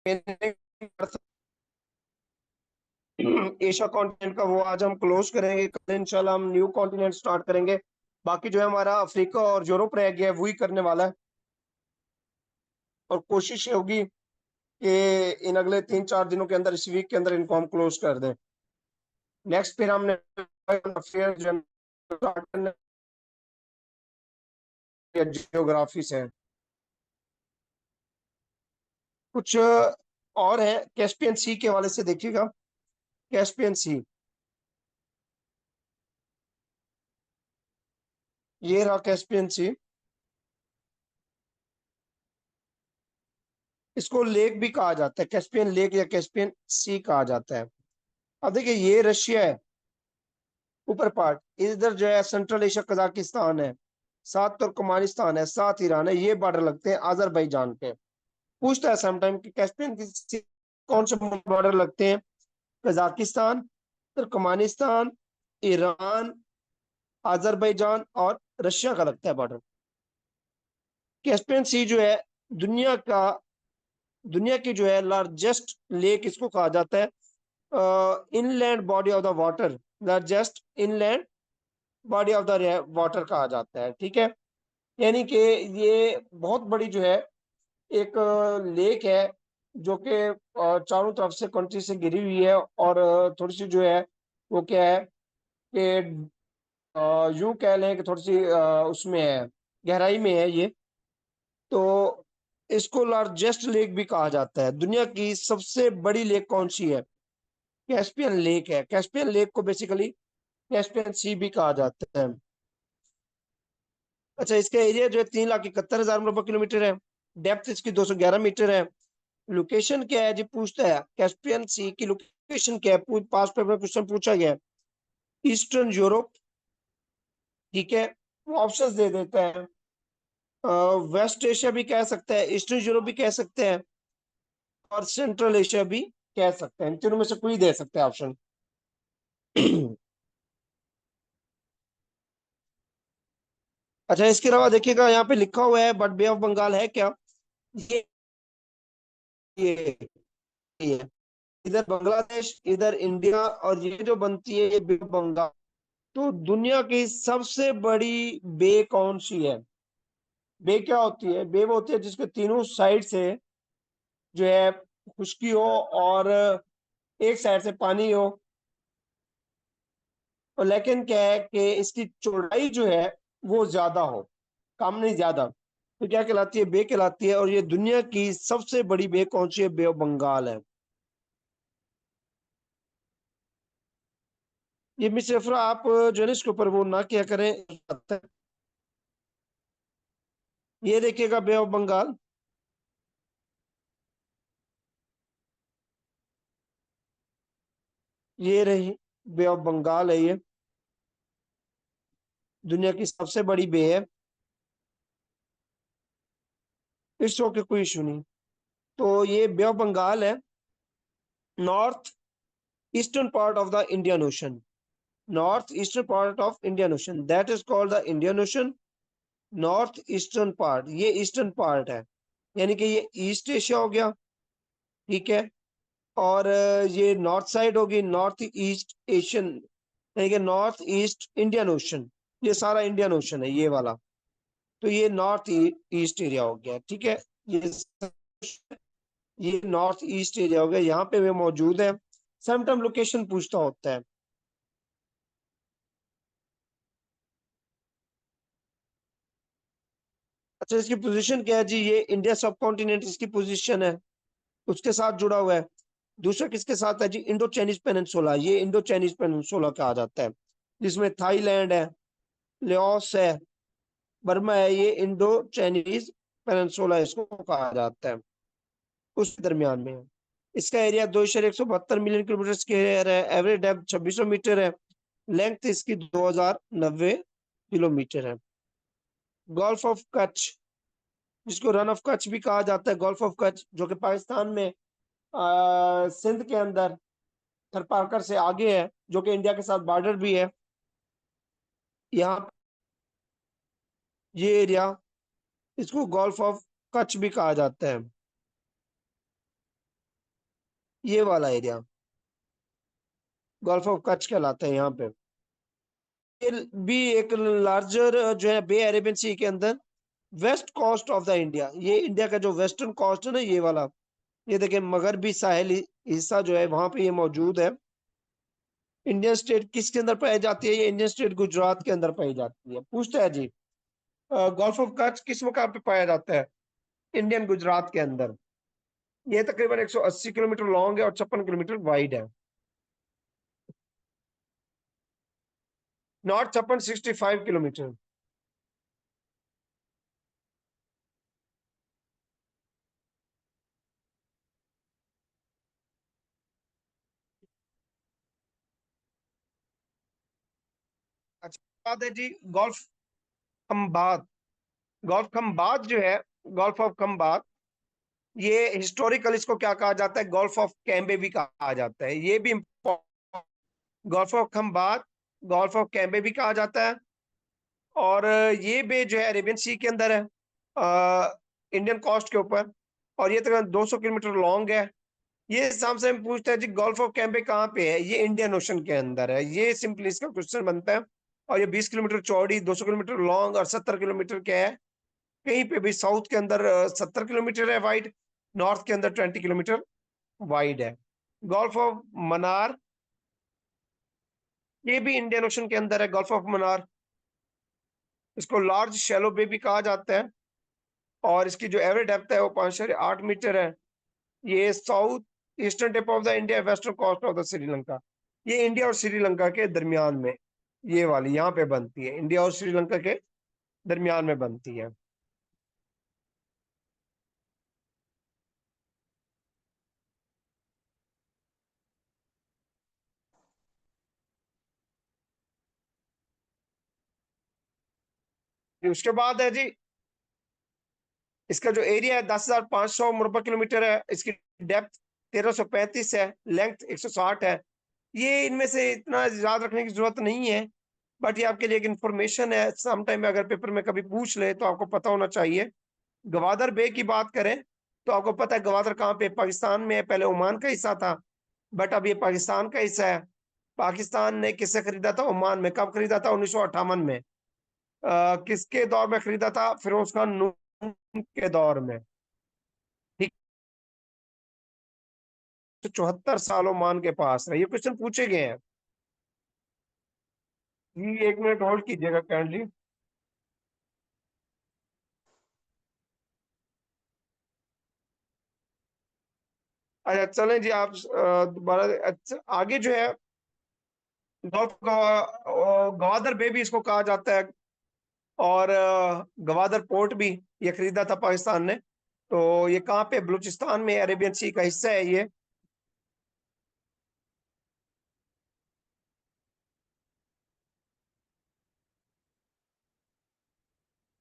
Asia continent का वो आज हम क्लोज करेंगे। कल इंशाल्लाह हम न्यू कॉन्टिनेंट स्टार्ट करेंगे। बाकी जो है हमारा अफ्रीका और यूरोप रह गया है वही करने वाला है। और कोशिश ये होगी कि इन अगले 3-4 दिनों के अंदर, इस वीक के अंदर इनको हम क्लोज कर दें। नेक्स्ट फिर हमने अफेयर स्टार्ट करना है जियोग्राफी से। कुछ और है कैस्पियन सी के हवाले से देखिएगा। कैस्पियन सी, ये रहा कैस्पियन सी। इसको लेक भी कहा जाता है, कैस्पियन लेक या कैस्पियन सी कहा जाता है। अब देखिए ये रशिया है ऊपर पार्ट, इधर जो है सेंट्रल एशिया कजाकिस्तान है, साथ तुर्कमानिस्तान है, साथ ईरान है, ये बॉर्डर लगते हैं अजरबैजान के। पूछता है समटाइम कि कैस्पियन की कौन से बॉर्डर लगते हैं। कजाकिस्तान, तुर्कमानिस्तान, ईरान, अजरबैजान और रशिया का लगता है बॉर्डर। कैस्पियन सी जो है दुनिया का दुनिया की जो है लार्जेस्ट लेक इसको कहा जाता है। Inland body of the water, largest inland body of the water कहा जाता है। ठीक है, यानी कि ये बहुत बड़ी जो है एक लेक है जो कि चारों तरफ से कंट्री से घिरी हुई है। और थोड़ी सी जो है वो क्या है कि यूं कह लें कि थोड़ी सी उसमें है, गहराई में है ये। तो इसको लार्जेस्ट लेक भी कहा जाता है। दुनिया की सबसे बड़ी लेक कौन सी है? कैस्पियन लेक है। कैस्पियन लेक को बेसिकली कैस्पियन सी भी कहा जाता है। अच्छा, इसका एरिया जो है 3,71,000 मुरब्बा किलोमीटर है। डेप्थ इसकी 211 मीटर है। लोकेशन क्या है जी, पूछता है कैस्पियन सी की लोकेशन क्या है। पास पेपर क्वेश्चन पूछा गया है। ईस्टर्न यूरोप, ठीक है, वो ऑप्शंस दे देता है। वेस्ट एशिया भी कह सकते हैं, ईस्टर्न यूरोप भी कह सकते हैं, और सेंट्रल एशिया भी कह सकते हैं। इन तीनों में से कोई दे सकते हैं ऑप्शन। अच्छा, इसके अलावा देखिएगा यहाँ पे लिखा हुआ है, बट बे ऑफ बंगाल है क्या? ये ये इधर बांग्लादेश, इधर इंडिया, और ये जो बनती है ये बे ऑफ बंगाल। तो दुनिया की सबसे बड़ी बे कौन सी है? बे क्या होती है? बे वो होती है जिसके तीनों साइड से जो है खुश्की हो और एक साइड से पानी हो। और लेकिन क्या है कि इसकी चौड़ाई जो है वो ज्यादा हो, कम नहीं ज्यादा। तो क्या कहलाती है? बे कहलाती है। और ये दुनिया की सबसे बड़ी बे कौन सी है? बे ऑफ बंगाल है। ये मिस अफरा, आप जो है ना इसके ऊपर वो ना क्या करें। ये देखिएगा बे ऑफ बंगाल, ये रही बे ऑफ बंगाल है ये। दुनिया की सबसे बड़ी बे है। इट्स ओके, कोई इशू नहीं। तो ये बे ऑफ बंगाल है, north eastern part of the Indian ocean. North eastern part of Indian ocean, that is called the Indian ocean. North eastern part, ये ईस्टर्न पार्ट है, यानी कि ये ईस्ट एशिया हो गया। ठीक है, और ये नॉर्थ साइड होगी, नॉर्थ ईस्ट एशियन, यानी कि नॉर्थ ईस्ट इंडियन ओशन। ये सारा इंडियन ओशन है ये वाला। तो ये नॉर्थ ईस्ट एरिया हो गया। ठीक है, ये ये नॉर्थ ईस्ट एरिया हो गया, यहाँ पे वे मौजूद है। समटाइम लोकेशन पूछता होता है। अच्छा, इसकी पोजीशन क्या है जी? ये इंडिया सब कॉन्टिनेंट इसकी पोजीशन है, उसके साथ जुड़ा हुआ है। दूसरा किसके साथ है जी? इंडो चाइनीज पेनिनसुला, ये इंडो चाइनीज पेनिनसुला कहा जाता है, जिसमें थाईलैंड है, लाओस है, बर्मा है। ये इंडो चाइनीज पेनिनसुला इसको कहा जाता है, उस दरमियान में है। इसका एरिया 2,172 मिलियन किलोमीटर स्क्वायर है। एवरेज डेप्थ 2600 मीटर है। लेंथ इसकी 2,090 किलोमीटर है। गल्फ ऑफ कच्छ, जिसको रन ऑफ कच्छ भी कहा जाता है, गल्फ ऑफ कच्छ जो कि पाकिस्तान में सिंध के अंदर थरपारकर से आगे है, जो कि इंडिया के साथ बॉर्डर भी है। यहाँ ये एरिया, इसको गल्फ ऑफ कच्छ भी कहा जाता है। ये वाला एरिया गल्फ ऑफ कच्छ कहलाता है यहाँ पे। ये भी एक लार्जर जो है बे अरेबियन सी के अंदर west coast of the India, ये इंडिया का जो वेस्टर्न कोस्ट है ना ये वाला, ये देखिए मगरबी साहिली हिस्सा जो है वहां पे ये मौजूद है। इंडियन स्टेट किसके अंदर पाई जाती है? ये इंडियन स्टेट गुजरात के अंदर पाई जाती है। पूछता है जी गल्फ ऑफ कच्छ किस मुकाम पे पाया जाता है? इंडियन गुजरात के अंदर। ये तकरीबन 180 किलोमीटर लॉन्ग है और 56 किलोमीटर वाइड है। North 56 65 kilometre. अच्छा बात है जी गल्फ खंबात। गल्फ खंबात जो है, गल्फ ऑफ खंबात, ये हिस्टोरिकल इसको क्या कहा जाता है? गल्फ ऑफ कैम्बे भी कहा जाता है। ये भी gulf of Khambhat, gulf of Cambay भी कहा जाता है। और ये बे जो है अरेबियन सी के अंदर है, इंडियन कोस्ट के ऊपर। और ये तकरीबन 200 किलोमीटर लॉन्ग है। ये शाम से पूछता है जी गल्फ ऑफ कैम्बे कहाँ पे है? ये इंडियन ओशन के अंदर है। ये सिंपली इसका क्वेश्चन बनता है। और ये 20 किलोमीटर चौड़ी, 200 किलोमीटर लॉन्ग और 70 किलोमीटर क्या है? कहीं पे भी साउथ के अंदर 70 किलोमीटर है वाइड, नॉर्थ के अंदर 20 किलोमीटर वाइड है। गल्फ ऑफ मनार, ये भी इंडियन ओशन के अंदर है। गल्फ ऑफ मनार, इसको लार्ज शैलो बे भी कहा जाता है। और इसकी जो एवरेज डेप्थ है वो 5.8 मीटर है। ये south eastern tip of the India, western coast of the Sri Lanka. ये इंडिया और श्रीलंका के दरमियान में ये वाली यहाँ पे बनती है, इंडिया और श्रीलंका के दरमियान में बनती है। उसके बाद है जी इसका जो एरिया है 10,500 मुरबा किलोमीटर है। इसकी डेप्थ 1335 है, लेंथ 160 है। ये इनमें से इतना याद रखने की जरूरत नहीं है, बट ये आपके लिए एक इंफॉर्मेशन है। सम टाइम में अगर पेपर में कभी पूछ ले तो आपको पता होना चाहिए। गवादर बे की बात करें तो आपको पता है गवादर कहाँ पे? पाकिस्तान में है। पहले ओमान का हिस्सा था, बट अब ये पाकिस्तान का हिस्सा है। पाकिस्तान ने किससे खरीदा था? ओमान में। कब खरीदा था? 1958 में। किसके दौर में खरीदा था? फिरोज खान नून के दौर में। ठीक। तो 74 साल ओमान के पास है। ये क्वेश्चन पूछे गए हैं जी। 1 मिनट होल्ड कीजिएगा काइंडली। अच्छा चलें जी, आप दोबारा अच्छा आगे जो है गवादर बे भी इसको कहा जाता है। और गवादर पोर्ट भी ये खरीदा था पाकिस्तान ने। तो ये कहाँ पे? बलूचिस्तान में, अरेबियन सी का हिस्सा है ये।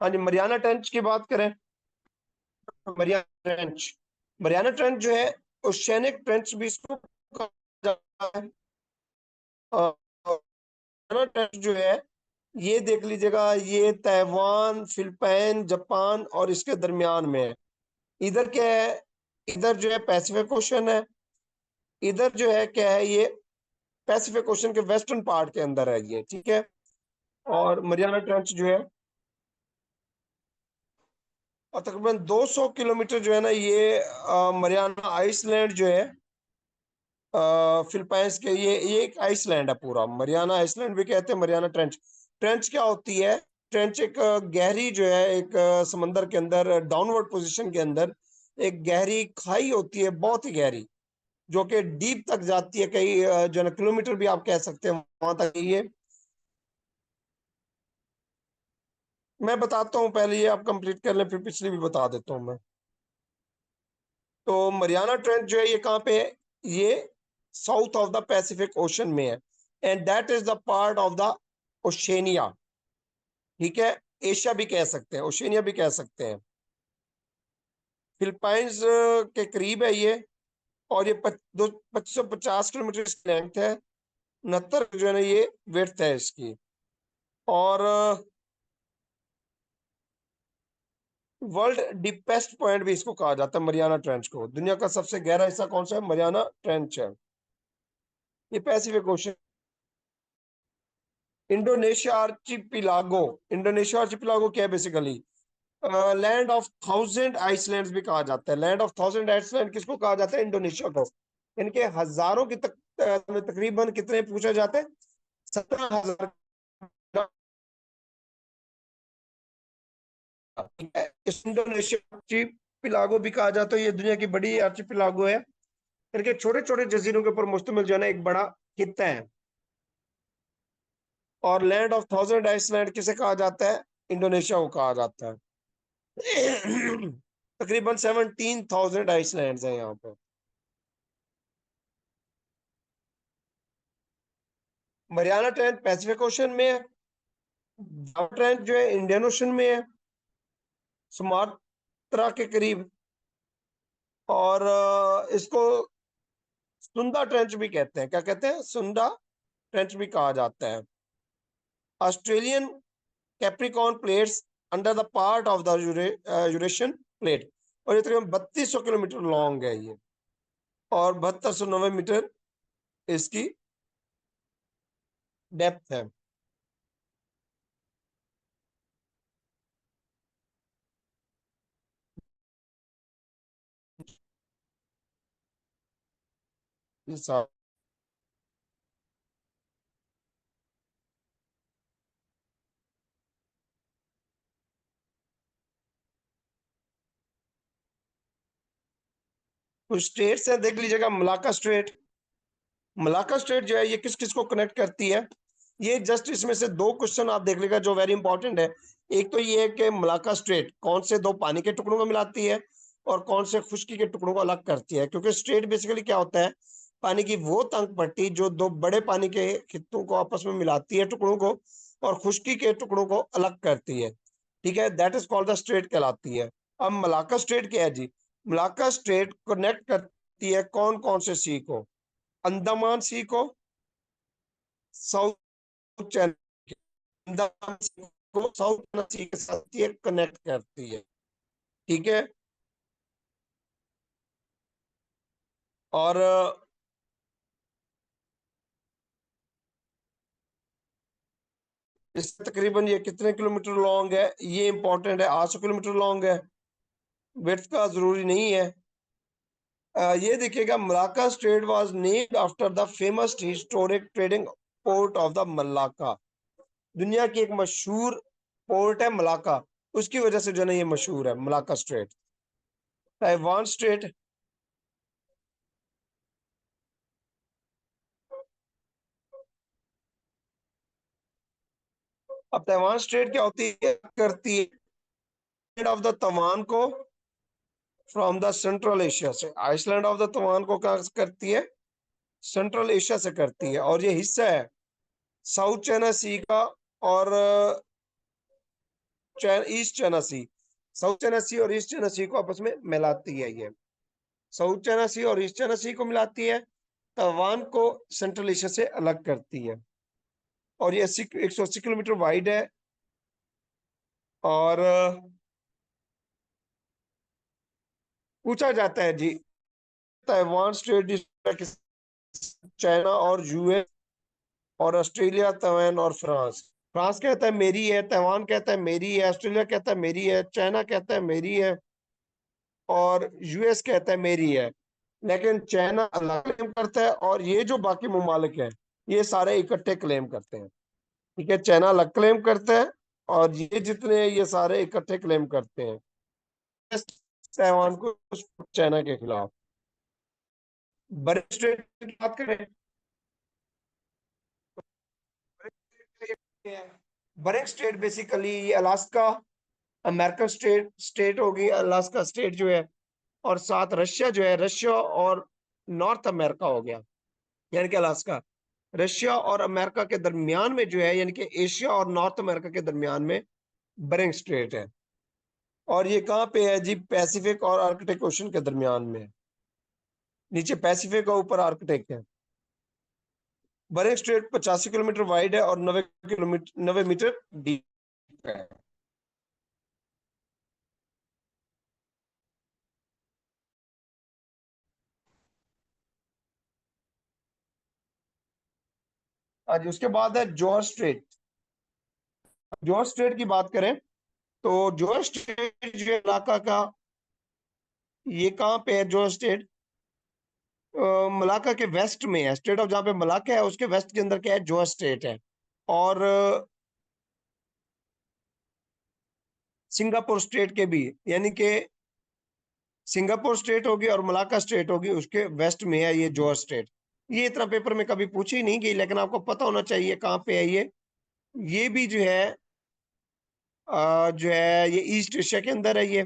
हाँ जी, मरियाना ट्रेंच की बात करें। मरियाना ट्रेंच, मरियाना ट्रेंच जो है ओशियनिक ट्रेंच भी इसको कहा जाता है। और मरियाना ट्रेंच जो है ये देख लीजिएगा, ये ताइवान, फिलिपाइन, जापान और इसके दरमियान में है। इधर क्या है? इधर जो है पैसिफिक ओशन है। इधर जो है क्या है? ये पैसिफिक ओशन के वेस्टर्न पार्ट के अंदर है ये, ठीक है। और मरियाना ट्रेंच जो है और तकरीबन 200 किलोमीटर जो है ना ये मरियाना आइसलैंड जो है फिलीपींस के, ये एक आइसलैंड है पूरा। मरियाना आइसलैंड भी कहते हैं। मरियाना ट्रेंच, ट्रेंच क्या होती है? ट्रेंच एक गहरी जो है एक समंदर के अंदर डाउनवर्ड पोजीशन के अंदर एक गहरी खाई होती है, बहुत ही गहरी, जो कि डीप तक जाती है। कई जो है ना किलोमीटर भी आप कह सकते हैं वहां तक ये। मैं बताता हूँ, पहले ये आप कंप्लीट कर लें, फिर पिछली भी बता देता हूँ मैं। तो मरियाना ट्रेंच जो है ये कहाँ पे है? ये south of the Pacific ocean में है। And that is the part of the Oceania, ठीक है। एशिया भी कह सकते हैं, ओशेनिया भी कह सकते हैं। फिलीपाइंस के करीब है ये। और ये 2550 किलोमीटर इसकी लेंथ है। 69 जो है ना ये विड्थ है इसकी। और वर्ल्ड डीपेस्ट पॉइंट भी इसको कहा जाता है, मरियाना ट्रेंच को। दुनिया का सबसे गहरा हिस्सा कौन सा है? मरियाना ट्रेंच है। ये Pacific ocean. Indonesia archipelago. Indonesia archipelago क्या है? Basically land of thousand islands भी कहा जाता है। लैंड ऑफ थाउजेंड आइसलैंड किसको कहा जाता है? इंडोनेशिया को। इनके हजारों की तकरीबन कितने पूछा जाते हैं? 17,000। इस इंडोनेशिया आर्चिपिलागो भी कहा जाता है। ये दुनिया की बड़ी आर्चिपिलागो है। इनके छोटे छोटे जजीरों के ऊपर मुश्तमिल जो है ना एक बड़ा खित्ता है। और लैंड ऑफ थाउजेंड आइसलैंड किसे कहा जाता है? इंडोनेशिया को कहा जाता है। तकरीबन 17,000 आइसलैंड है यहाँ पे। मरियाना ट्रेंच पैसिफिक ओशन में है। जावा ट्रेंच जो है इंडियन ओशन में है, सुमात्रा के करीब। और इसको सुंदा ट्रेंच भी कहते हैं। क्या कहते हैं? सुंदा ट्रेंच भी कहा जाता है। Australian Capricorn plates under the part of the Eurasian plate. और ये तकरीबन 3200 किलोमीटर लॉन्ग है ये, और 7290 मीटर इसकी डेप्थ है। कुछ स्टेट्स है, देख लीजिएगा। Malacca strait. मलाका स्ट्रेट जो है ये किस किस को कनेक्ट करती है? ये जस्ट इसमें से दो क्वेश्चन आप देख लीजिएगा जो वेरी इंपॉर्टेंट है। एक तो ये है कि मलाका स्ट्रेट कौन से दो पानी के टुकड़ों को मिलाती है और कौन से खुश्की के टुकड़ों को अलग करती है। क्योंकि स्ट्रेट बेसिकली क्या होता है? पानी की वो तंग पट्टी जो दो बड़े पानी के खित्तों को आपस में मिलाती है, टुकड़ों को, और खुश्की के टुकड़ों को अलग करती है। ठीक है, that is called the straight कहलाती है। अब मलाका स्ट्रेट क्या है जी? मलाका स्ट्रेट कनेक्ट करती है कौन कौन से सी को? अंडमान सी को, साउथ चाइना, अंडमान सी को साउथ चाइना सी के साथ ये कनेक्ट करती है। ठीक है। और इस तकरीबन ये कितने किलोमीटर लॉन्ग है? ये इंपॉर्टेंट है। 800 किलोमीटर लॉन्ग है। विड्थ का जरूरी नहीं है। ये देखिएगा, Malacca strait was named after the famous historic trading port of the Malacca. दुनिया की एक मशहूर पोर्ट है मलाका, उसकी वजह से जो है ये मशहूर है मलाका स्ट्रेट। Taiwan straight. अब ताइवान स्ट्रेट क्या होती है? करती है ऑफ द तवान को फ्रॉम द सेंट्रल एशिया से। आइसलैंड ऑफ द तवान को क्या करती है? सेंट्रल एशिया से करती है। और ये हिस्सा है साउथ चाइना सी का और ईस्ट चाइना सी। साउथ चाइना सी और ईस्ट चाइना सी को आपस में मिलाती है ये। साउथ चाइना सी और ईस्ट चाइना सी को मिलाती है, तवान को सेंट्रल एशिया से अलग करती है। और ये 180 किलोमीटर वाइड है। और पूछा जाता है जी, ताइवान स्ट्रेट चाइना और यूएस और ऑस्ट्रेलिया, तैवान और फ्रांस। फ्रांस कहता है मेरी है, ताइवान कहता है मेरी है, ऑस्ट्रेलिया कहता है मेरी है, चाइना कहता है मेरी है, और यूएस कहता है मेरी है। लेकिन चाइना अलग क्लेम करता है और ये जो बाकी ममालिक हैं ये सारे इकट्ठे क्लेम करते हैं। ठीक है, चाइना अलग क्लेम करता है और ये जितने ये सारे इकट्ठे क्लेम करते हैं ताइवान को चाइना के खिलाफ। बड़े स्टेट की बात करें, बड़े state basically Alaska American state state होगी, अलास्का स्टेट जो है। और साथ रशिया जो है, रशिया और नॉर्थ अमेरिका हो गया, यानी कि अलास्का। रशिया और अमेरिका के दरमियान में जो है, यानी कि एशिया और नॉर्थ अमेरिका के दरमियान में बरिंग स्ट्रेट है। और ये कहाँ पे है जी? पैसिफिक और आर्कटिक ओशन के दरमियान में। नीचे पैसिफिक और ऊपर आर्कटिक है। बरिंग स्ट्रेट 85 किलोमीटर वाइड है और 90 मीटर डीप है। आज उसके बाद है जोहर स्ट्रेट। जोहर स्ट्रेट की बात करें तो जोहर स्ट्रेट जो इलाका का, ये कहाँ पे है जोहर स्ट्रेट? मलाका के वेस्ट में है। स्टेट ऑफ जहाँ पे मलाका है उसके वेस्ट के अंदर क्या है, जोहर स्ट्रेट है। और सिंगापुर स्टेट के भी, यानी कि सिंगापुर स्टेट होगी और मलाका स्टेट होगी, उसके वेस्ट में है ये जोहर स्टेट। ये इतना पेपर में कभी पूछी नहीं गई, लेकिन आपको पता होना चाहिए कहाँ पे है ये। ये भी जो है ये ईस्ट एशिया के अंदर है ये।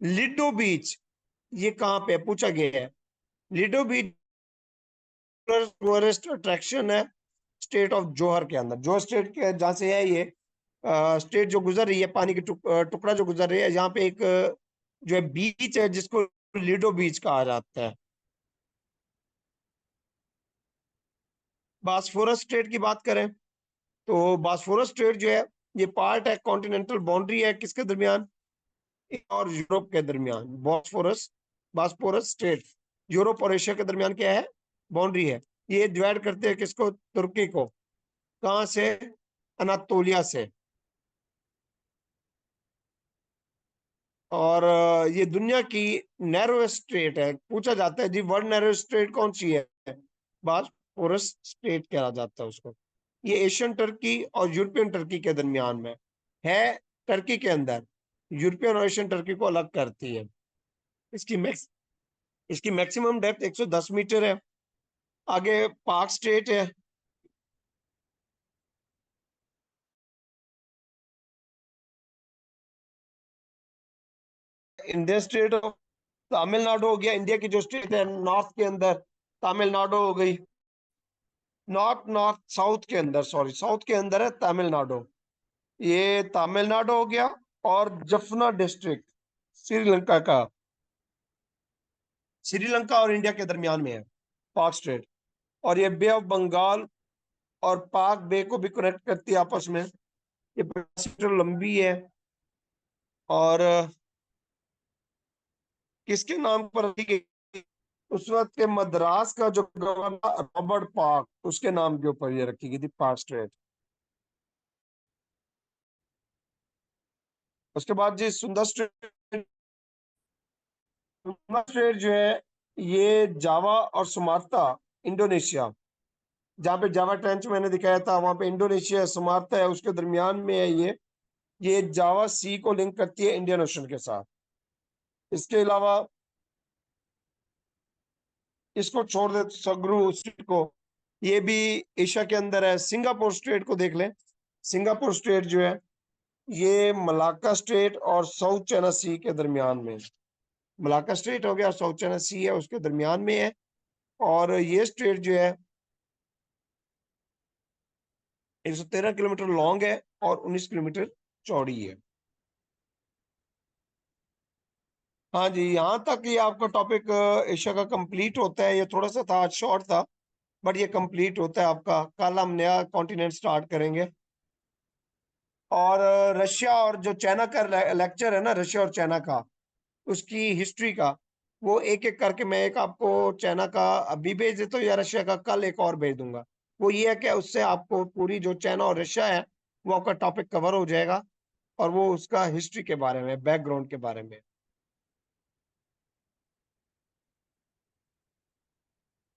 लिडो बीच ये कहाँ पे है, पूछा गया है। लिडो बीच टूरिस्ट अट्रैक्शन है स्टेट ऑफ जोहर के अंदर। जोहर स्टेट के जहाँ से है ये स्टेट जो गुजर रही है, पानी की टुकड़ा जो गुजर रही है, यहाँ पे एक जो है बीच है जिसको लिडो बीच कहा जाता है। बास्फोरस स्टेट की बात करें तो बास्फोरस स्टेट जो है ये पार्ट है, कॉन्टिनेंटल बाउंड्री है किसके दरमियान, और यूरोप के दरमियान। बॉस्फोरस बास्फोरस स्टेट यूरोप और एशिया के दरमियान क्या है, बाउंड्री है। ये डिवाइड करते हैं किसको, तुर्की को। कहाँ से, अनातोलिया से। और ये दुनिया की नैरोएस्ट स्टेट है। पूछा जाता है जी वर्ल्ड नैरोएस्ट स्टेट कौन सी है, बॉस्फोरस स्टेट कहा जाता है उसको। ये एशियन टर्की और यूरोपियन टर्की के दरमियान में है। टर्की के अंदर यूरोपियन और एशियन टर्की को अलग करती है। इसकी मैक्स इसकी मैक्सिमम डेप्थ 110 मीटर है। आगे पाक स्टेट है। इंडियन स्टेट ऑफ तमिलनाडु हो गया, इंडिया की जो स्टेट है नॉर्थ के अंदर, तमिलनाडु हो गई। नॉर्थ नॉर्थ साउथ के अंदर, सॉरी साउथ के अंदर है तमिलनाडु। ये तमिलनाडु हो गया। और जफना डिस्ट्रिक्ट श्रीलंका का, श्रीलंका और इंडिया के दरमियान में है पाक स्टेट। और ये बे ऑफ बंगाल और पाक बे को भी कनेक्ट करती है आपस में। ये 50 मीटर लंबी है। और किसके नाम पर रखी गई, उस वक्त के मद्रास का जो गवर्नर रॉबर्ट पार्क, उसके नाम के ऊपर ये रखी गई थी पार्क स्ट्रेट। उसके बाद जी सुंदर स्ट्रेट। सुंदर स्ट्रेट जो है ये जावा और सुमात्रा, इंडोनेशिया, जहाँ पे जावा ट्रेंच मैंने दिखाया था वहां पे इंडोनेशिया सुमात्रा है, उसके दरमियान में है ये जावा सी को लिंक करती है इंडियन ओशन के साथ। इसके अलावा इसको छोड़ दे सगरू स्ट्रेट को, ये भी एशिया के अंदर है। सिंगापुर स्ट्रेट को देख लें। सिंगापुर स्ट्रेट जो है ये मलाक्का स्ट्रेट और साउथ चाइना सी के दरमियान में। मलाक्का स्ट्रेट हो गया और साउथ चाइना सी है उसके दरमियान में है। और ये स्ट्रेट जो है 113 किलोमीटर लॉन्ग है और 19 किलोमीटर चौड़ी है। हाँ जी, यहाँ तक ये आपका टॉपिक एशिया का कंप्लीट होता है। ये थोड़ा सा था, आज शॉर्ट था, बट ये कंप्लीट होता है आपका। कल हम नया कॉन्टिनेंट स्टार्ट करेंगे। और रशिया और जो चाइना का लेक्चर है ना, रशिया और चाइना का, उसकी हिस्ट्री का, वो एक एक करके मैं एक आपको चाइना का अभी भेज देता हूँ या रशिया का कल एक और भेज दूंगा। वो ये है कि उससे आपको पूरी जो चाइना और रशिया है वो आपका टॉपिक कवर हो जाएगा, और वो उसका हिस्ट्री के बारे में, बैकग्राउंड के बारे में।